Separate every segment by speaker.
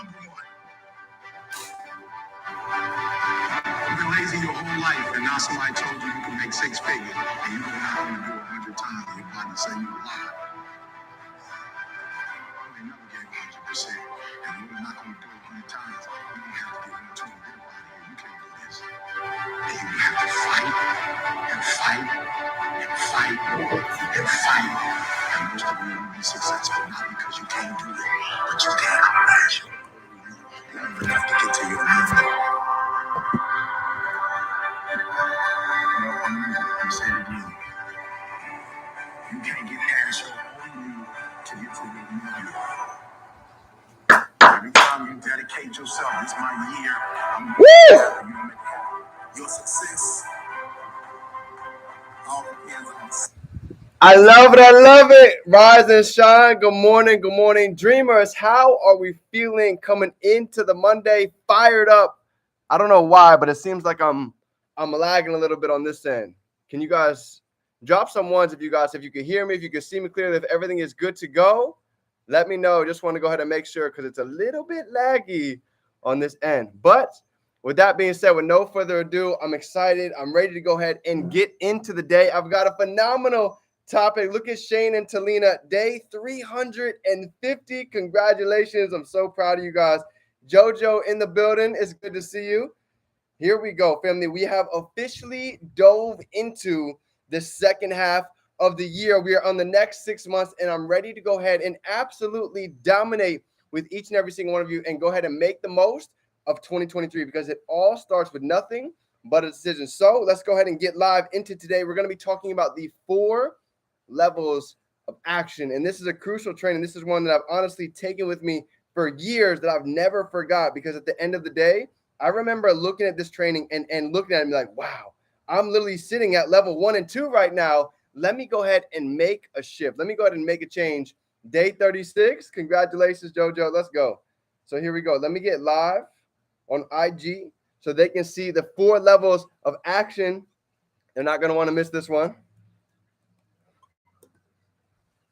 Speaker 1: You've been lazy your whole life, and now somebody told you can make six figures, and you go out and do 100 times, and your body say you lie. You ain't never gave 100%, and you're not going to do it 100 times. You're going to have to get 120 and get up out of here. You can't do this. And you have to fight and fight and fight and fight. And most of you will be successful not because you can't do it, but you can't imagine. You don't even have to get to your level. I'm saying it again. You can't get past your own you to get to your new you. Every time you dedicate yourself, it's my year. I'm going to your success. All depends on. I love it. I love it. Rise and shine. Good morning. Good morning, dreamers. How are we feeling coming into the Monday? Fired up. I don't know why, but it seems like I'm lagging a little bit on this end. Can you guys drop some ones if you can hear me, if you can see me clearly, if everything is good to go? Let me know. Just want to go ahead and make sure because it's a little bit laggy on this end. But with that being said, with no further ado, I'm excited. I'm ready to go ahead and get into the day. I've got a phenomenal topic. Look at Shane and Talina, day 350. Congratulations. I'm so proud of you guys. JoJo in the building. It's good to see you. Here we go, family. We have officially dove into the second half of the year. We are on the next 6 months, and I'm ready to go ahead and absolutely dominate with each and every single one of you and go ahead and make the most of 2023 because it all starts with nothing but a decision. So let's go ahead and get live into today. We're going to be talking about the 4 levels of action, and this is a crucial training. This is one that I've honestly taken with me for years that I've never forgot because at the end of the day, I remember looking at this training and looking at it and be like, wow, I'm literally sitting at level 1 and 2 right now. Let me go ahead and make a shift. Let me go ahead and make a change. Day 36. Congratulations, JoJo. Let's go. So here we go. Let me get live on IG so they can see the 4 levels of action. They're not going to want to miss this one.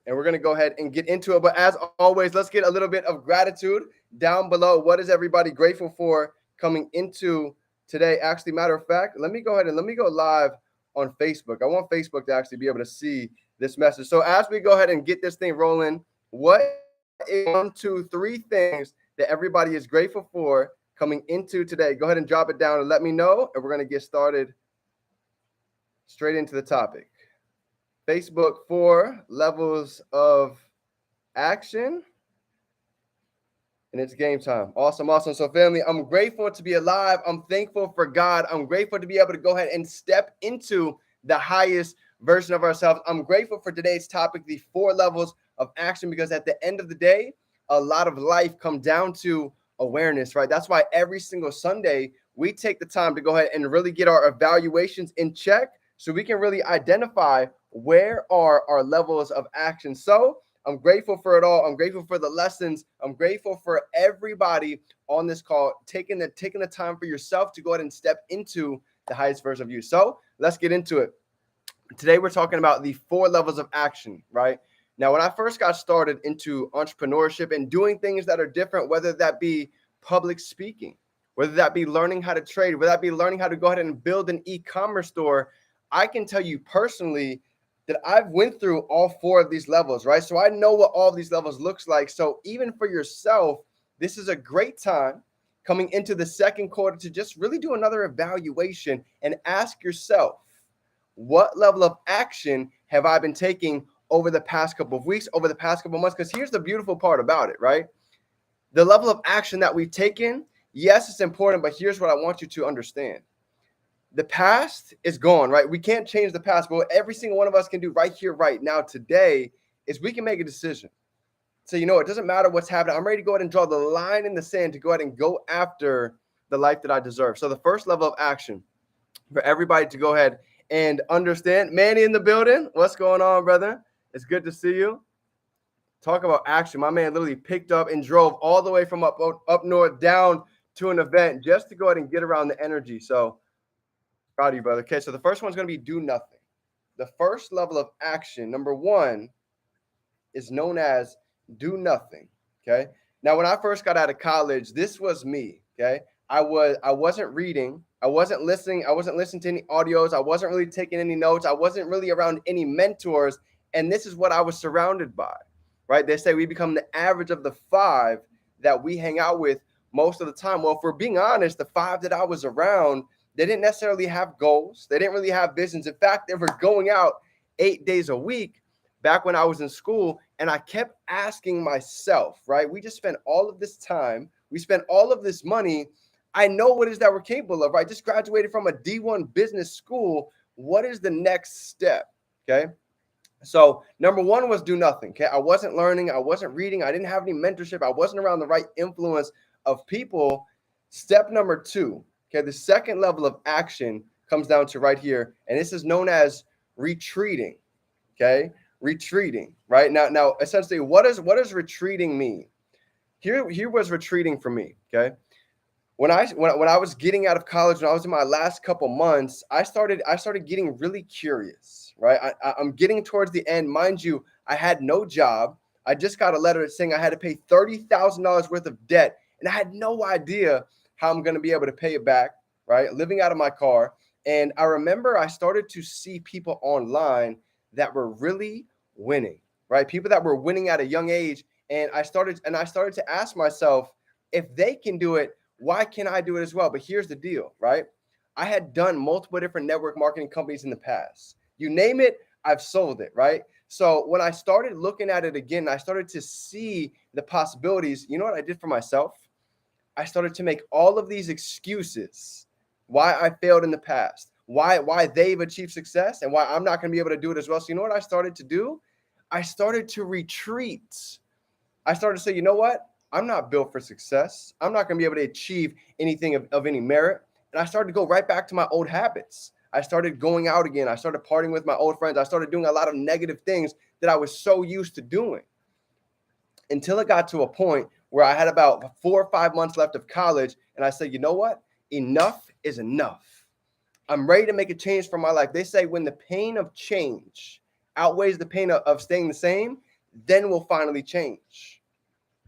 Speaker 1: And we're going to go ahead and get into it. But as always, let's get a little bit of gratitude down below. What is everybody grateful for coming into today? Actually, matter of fact, let me go ahead and let me go live on Facebook. I want Facebook to actually be able to see this message. So as we go ahead and get this thing rolling, what is 1, 2, 3 things that everybody is grateful for coming into today? Go ahead and drop it down and let me know. And we're going to get started straight into the topic. Facebook 4 levels of action. And it's game time. Awesome, awesome. So family, I'm grateful to be alive. I'm thankful for God. I'm grateful to be able to go ahead and step into the highest version of ourselves. I'm grateful for today's topic, the 4 levels of action, because at the end of the day, a lot of life comes down to awareness, right? That's why every single Sunday, we take the time to go ahead and really get our evaluations in check so we can really identify where are our levels of action. So I'm grateful for it all. I'm grateful for the lessons. I'm grateful for everybody on this call taking the time for yourself to go ahead and step into the highest version of you. So let's get into it. Today, we're talking about the 4 levels of action, right? Now, when I first got started into entrepreneurship and doing things that are different, whether that be public speaking, whether that be learning how to trade, whether that be learning how to go ahead and build an e-commerce store, I can tell you personally that I've went through all 4 of these levels, right? So I know what all of these levels looks like. So even for yourself, this is a great time coming into the second quarter to just really do another evaluation and ask yourself, what level of action have I been taking over the past couple of weeks, over the past couple of months? Because here's the beautiful part about it, right? The level of action that we've taken, yes, it's important, but here's what I want you to understand. The past is gone, right? We can't change the past, but what every single one of us can do right here, right now, today, is we can make a decision. So, it doesn't matter what's happening. I'm ready to go ahead and draw the line in the sand to go ahead and go after the life that I deserve. So the first level of action for everybody to go ahead and understand. Manny in the building. What's going on, brother? It's good to see you. Talk about action. My man literally picked up and drove all the way from up north down to an event just to go ahead and get around the energy. So proud of you, brother. Okay, so the first one's going to be do nothing. The first level of action, number 1, is known as do nothing. Okay. Now, when I first got out of college, this was me. Okay. I wasn't reading. I wasn't listening. I wasn't listening to any audios. I wasn't really taking any notes. I wasn't really around any mentors. And this is what I was surrounded by. Right. They say we become the average of the five that we hang out with most of the time. Well, if we're being honest, the five that I was around, they didn't necessarily have goals. They didn't really have visions. In fact, they were going out 8 days a week back when I was in school. And I kept asking myself, right? We just spent all of this time. We spent all of this money. I know what it is that we're capable of, right? Just graduated from a D1 business school. What is the next step? Okay. So number one was do nothing. Okay. I wasn't learning. I wasn't reading. I didn't have any mentorship. I wasn't around the right influence of people. Step number two. Okay. The second level of action comes down to right here. And this is known as retreating. Okay. Retreating. Right now, essentially, what does retreating mean? Here was retreating for me. Okay. When I was getting out of college, when I was in my last couple months, I started getting really curious, right? I'm getting towards the end. Mind you, I had no job. I just got a letter saying I had to pay $30,000 worth of debt, and I had no idea how I'm going to be able to pay it back, right? Living out of my car. And I remember I started to see people online that were really winning, right? People that were winning at a young age. And I started to ask myself, if they can do it, why can't I do it as well? But here's the deal, right? I had done multiple different network marketing companies in the past. You name it, I've sold it, right? So when I started looking at it again, I started to see the possibilities. You know what I did for myself? I started to make all of these excuses why I failed in the past, why they've achieved success, and why I'm not going to be able to do it as well. So you know what I started to do? I started to retreat. I started to say, you know what? I'm not built for success. I'm not going to be able to achieve anything of any merit. And I started to go right back to my old habits. I started going out again. I started partying with my old friends. I started doing a lot of negative things that I was so used to doing, until it got to a point where I had about 4 or 5 months left of college. And I said, you know what? Enough is enough. I'm ready to make a change for my life. They say when the pain of change outweighs the pain of staying the same, then we'll finally change.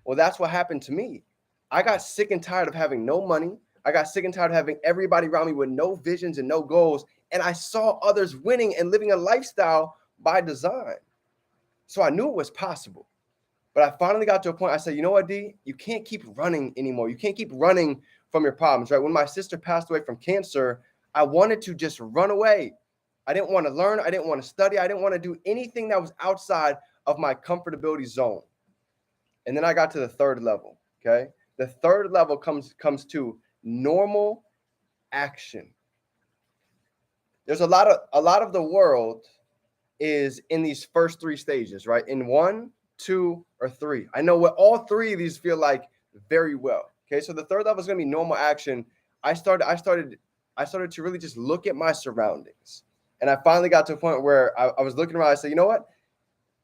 Speaker 1: Well, that's what happened to me. I got sick and tired of having no money. I got sick and tired of having everybody around me with no visions and no goals. And I saw others winning and living a lifestyle by design. So I knew it was possible. But I finally got to a point. I said, you know what, D? You can't keep running anymore. You can't keep running from your problems, right? When my sister passed away from cancer, I wanted to just run away. I didn't want to learn. I didn't want to study. I didn't want to do anything that was outside of my comfortability zone. And then I got to the third level. Okay. The third level comes to normal action. There's a lot of the world is in these first three stages, right? In 1, 2, or 3. I know what all three of these feel like very well. Okay. So the third level is going to be normal action. I started to really just look at my surroundings. And I finally got to a point where I was looking around. I said, you know what?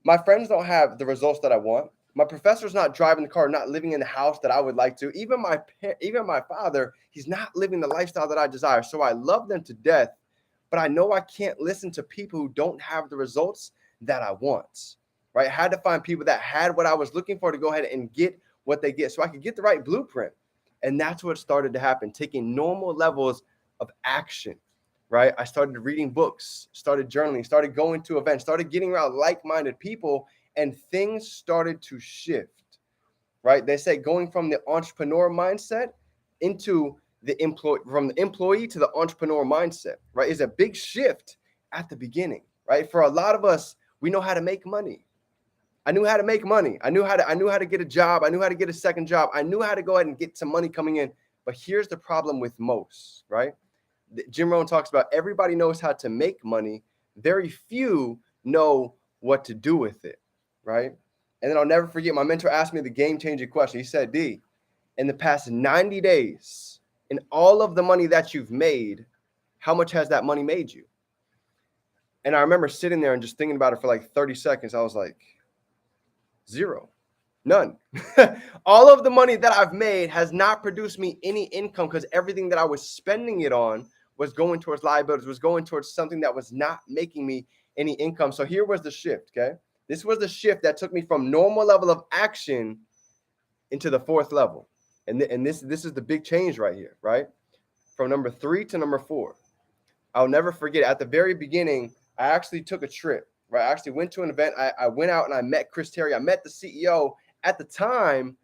Speaker 1: My friends don't have the results that I want. My professor's not driving the car, not living in the house that I would like to. Even my father, he's not living the lifestyle that I desire. So I love them to death, but I know I can't listen to people who don't have the results that I want, right? I had to find people that had what I was looking for to go ahead and get what they get so I could get the right blueprint. And that's what started to happen, taking normal levels of action, right? I started reading books, started journaling, started going to events, started getting around like-minded people, and things started to shift, right? They say going from the entrepreneur mindset into from the employee to the entrepreneur mindset, right? Is a big shift at the beginning, right? For a lot of us, we know how to make money. I knew how to make money. I knew how to get a job. I knew how to get a second job. I knew how to go ahead and get some money coming in. But here's the problem with most, right? Jim Rohn talks about everybody knows how to make money. Very few know what to do with it, right? And then I'll never forget, my mentor asked me the game-changing question. He said, D, in the past 90 days, in all of the money that you've made, how much has that money made you? And I remember sitting there and just thinking about it for like 30 seconds. I was like, zero. None. All of the money that I've made has not produced me any income because everything that I was spending it on was going towards liabilities, was going towards something that was not making me any income. So here was the shift, okay? This was the shift that took me from normal level of action into the fourth level. And this is the big change right here, right? From number 3 to number 4. I'll never forget, at the very beginning, I actually took a trip, right? I actually went to an event. I went out and I met Chris Terry. I met the CEO. At the time,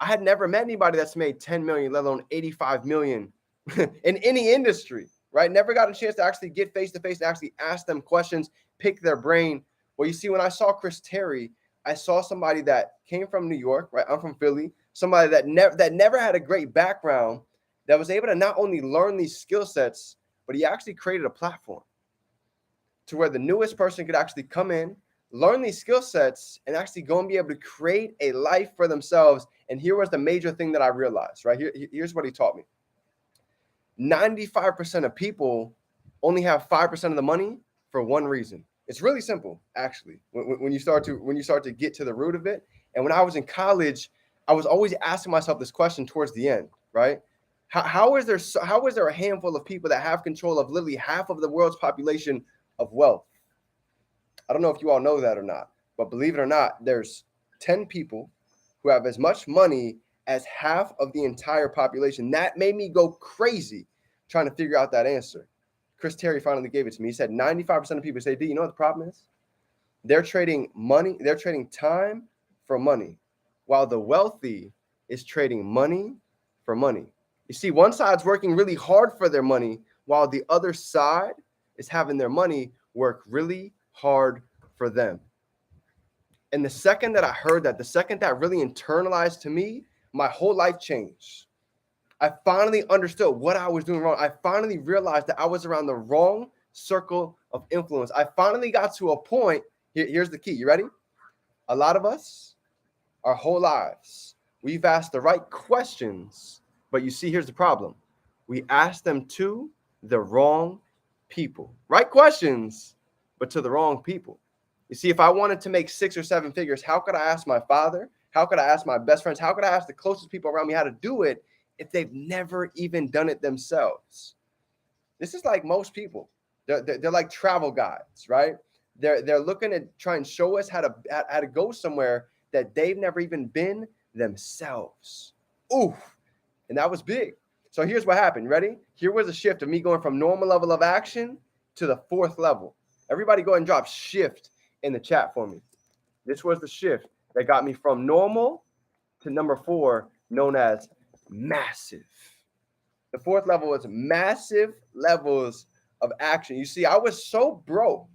Speaker 1: I had never met anybody that's made 10 million, let alone 85 million in any industry, right? Never got a chance to actually get face to face and actually ask them questions, pick their brain. Well, you see, when I saw Chris Terry, I saw somebody that came from New York, right? I'm from Philly. Somebody that never had a great background, that was able to not only learn these skill sets, but he actually created a platform to where the newest person could actually come in, learn these skill sets, and actually go and be able to create a life for themselves. And here was the major thing that I realized, right? Here's what he taught me. 95% of people only have 5% of the money for one reason. It's really simple, actually, when you start to get to the root of it. And when I was in college, I was always asking myself this question towards the end, right? How is there a handful of people that have control of literally half of the world's population of wealth? I don't know if you all know that or not, but believe it or not, there's 10 people who have as much money as half of the entire population. That made me go crazy trying to figure out that answer. Chris Terry finally gave it to me. He said 95% of people say, D, you know what the problem is? They're trading money, they're trading time for money, while the wealthy is trading money for money. You see, one side's working really hard for their money, while the other side is having their money work really hard for them. And the second that I heard that, the second that really internalized to me, my whole life changed. I finally understood what I was doing wrong. I finally realized that I was around the wrong circle of influence. I finally got to a point. Here's the key. You ready? A lot of us, our whole lives, we've asked the right questions, but you see, here's the problem. We asked them to the wrong people. Right questions, but to the wrong people. You see, if I wanted to make 6 or 7 figures, how could I ask my father? How could I ask my best friends? How could I ask the closest people around me how to do it if they've never even done it themselves? This is like most people. They're like travel guides, right? They're looking to try and show us how to go somewhere that they've never even been themselves. Oof. And that was big. So here's what happened. Ready? Here was a shift of me going from normal level of action to the 4th level. Everybody go ahead and drop shift in the chat for me. This was the shift that got me from normal to number 4, known as massive. The 4th level was massive levels of action. You see, I was so broke,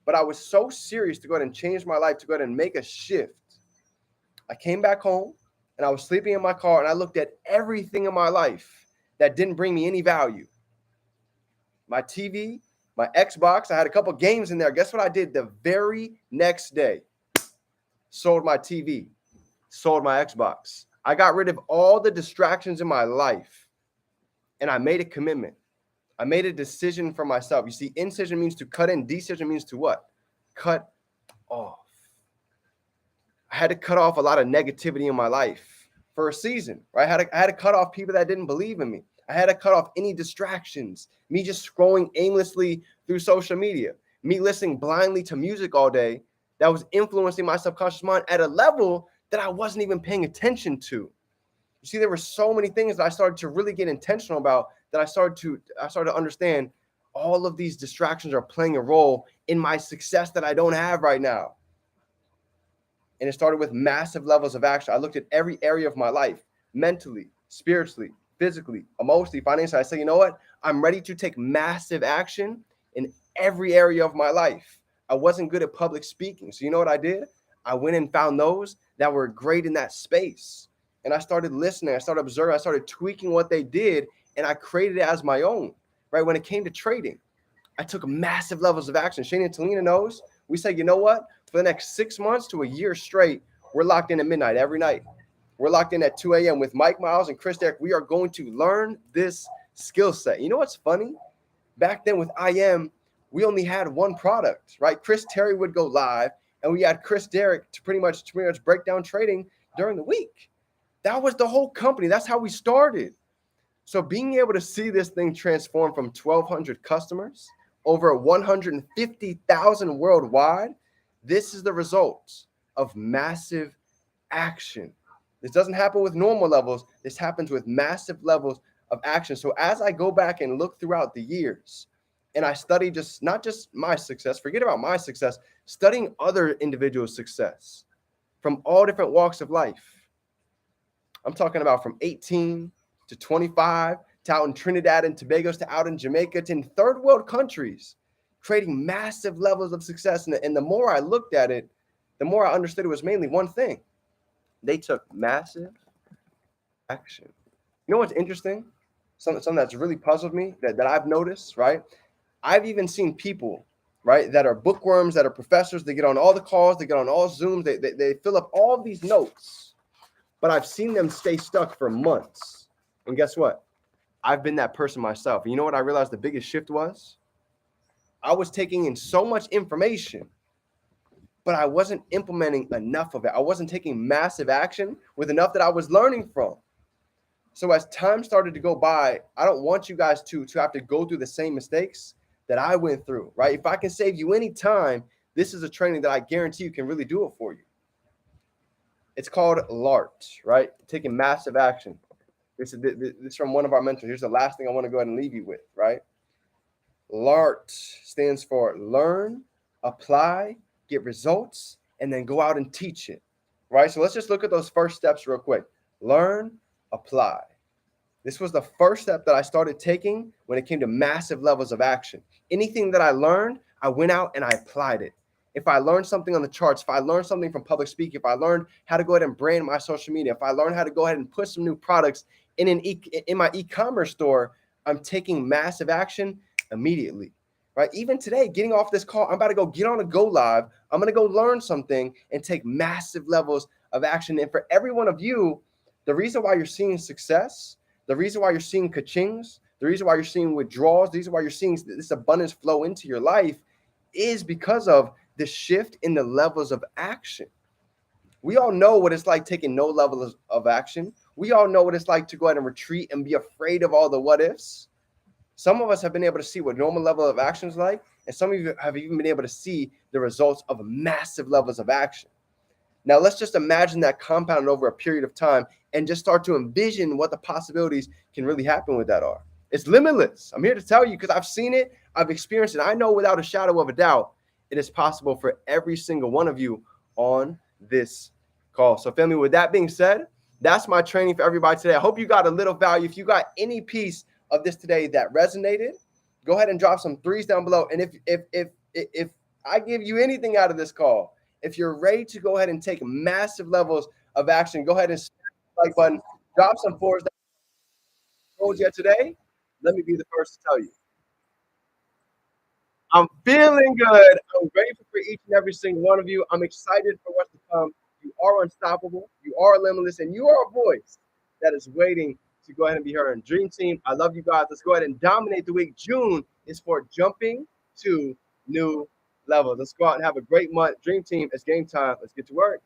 Speaker 1: but I was so serious to go ahead and change my life, to go ahead and make a shift. I came back home and I was sleeping in my car and I looked at everything in my life that didn't bring me any value. My TV, my Xbox, I had a couple games in there. Guess what I did the very next day? Sold my TV, sold my Xbox. I got rid of all the distractions in my life and I made a commitment. I made a decision for myself. You see, incision means to cut in. Decision means to what? Cut off. I had to cut off a lot of negativity in my life for a season, right? I had to cut off people that didn't believe in me. I had to cut off any distractions, me just scrolling aimlessly through social media, me listening blindly to music all day that was influencing my subconscious mind at a level that I wasn't even paying attention to. You see, there were so many things that I started to really get intentional about, that I started to understand all of these distractions are playing a role in my success that I don't have right now. And it started with massive levels of action. I looked at every area of my life, mentally, spiritually, physically, emotionally, financially. I said, you know what? I'm ready to take massive action in every area of my life. I wasn't good at public speaking. So you know what I did? I went and found those that were great in that space. And I started listening. I started observing. I started tweaking what they did. And I created it as my own, right? When it came to trading, I took massive levels of action. Shane and Talina knows. We said, you know what? For the next 6 months to a year straight, we're locked in at midnight every night. We're locked in at 2 a.m. with Mike Miles and Chris Derrick. We are going to learn this skill set. You know what's funny? Back then with IM, we only had one product, right? Chris Terry would go live, and we had Chris Derrick to pretty much break down trading during the week. That was the whole company. That's how we started. So being able to see this thing transform from 1,200 customers, over 150,000 worldwide, this is the result of massive action. This doesn't happen with normal levels. This happens with massive levels of action. So as I go back and look throughout the years, and I study just not just my success, forget about my success, studying other individuals' success from all different walks of life. I'm talking about from 18 to 25 to out in Trinidad and Tobago to out in Jamaica to in third world countries, creating massive levels of success. And the more I looked at it, the more I understood it was mainly one thing. They took massive action. You know what's interesting? Something that's really puzzled me that I've noticed, right? I've even seen people, right, that are bookworms, that are professors, they get on all the calls, they get on all Zooms, they fill up all of these notes, but I've seen them stay stuck for months. And guess what? I've been that person myself. And you know what I realized the biggest shift was? I was taking in so much information, but I wasn't implementing enough of it. I wasn't taking massive action with enough that I was learning from. So as time started to go by, I don't want you guys to have to go through the same mistakes that I went through, right? If I can save you any time, this is a training that I guarantee you can really do it for you. It's called LART, right? Taking massive action. This is from one of our mentors. Here's the last thing I want to go ahead and leave you with, right? LART stands for learn, apply, get results, and then go out and teach it, right? So let's just look at those first steps real quick. Learn, apply. This was the first step that I started taking when it came to massive levels of action. Anything that I learned, I went out and I applied it. If I learned something on the charts, if I learned something from public speaking, if I learned how to go ahead and brand my social media, if I learned how to go ahead and put some new products in my e-commerce store, I'm taking massive action immediately, right? Even today, getting off this call, I'm about to go get on a go live. I'm going to go learn something and take massive levels of action. And for every one of you, the reason why you're seeing success, the reason why you're seeing ka-chings, the reason why you're seeing withdrawals, the reason why you're seeing this abundance flow into your life is because of the shift in the levels of action. We all know what it's like taking no levels of action. We all know what it's like to go ahead and retreat and be afraid of all the what ifs. Some of us have been able to see what normal level of action is like, and some of you have even been able to see the results of massive levels of action. Now, let's just imagine that compounded over a period of time and just start to envision what the possibilities can really happen with that are. It's limitless. I'm here to tell you because I've seen it, I've experienced it. I know without a shadow of a doubt, it is possible for every single one of you on this call. So, family, with that being said, that's my training for everybody today. I hope you got a little value. If you got any piece of this today that resonated, go ahead and drop some threes down below. And if I give you anything out of this call, if you're ready to go ahead and take massive levels of action, go ahead and smash the like button, drop some fours that I told you today. Let me be the first to tell you. I'm feeling good. I'm grateful for each and every single one of you. I'm excited for what's to come. You are unstoppable. You are limitless, and you are a voice that is waiting to go ahead and be heard. And Dream Team, I love you guys. Let's go ahead and dominate the week. June is for jumping to new levels. Let's go out and have a great month. Dream Team, it's game time. Let's get to work.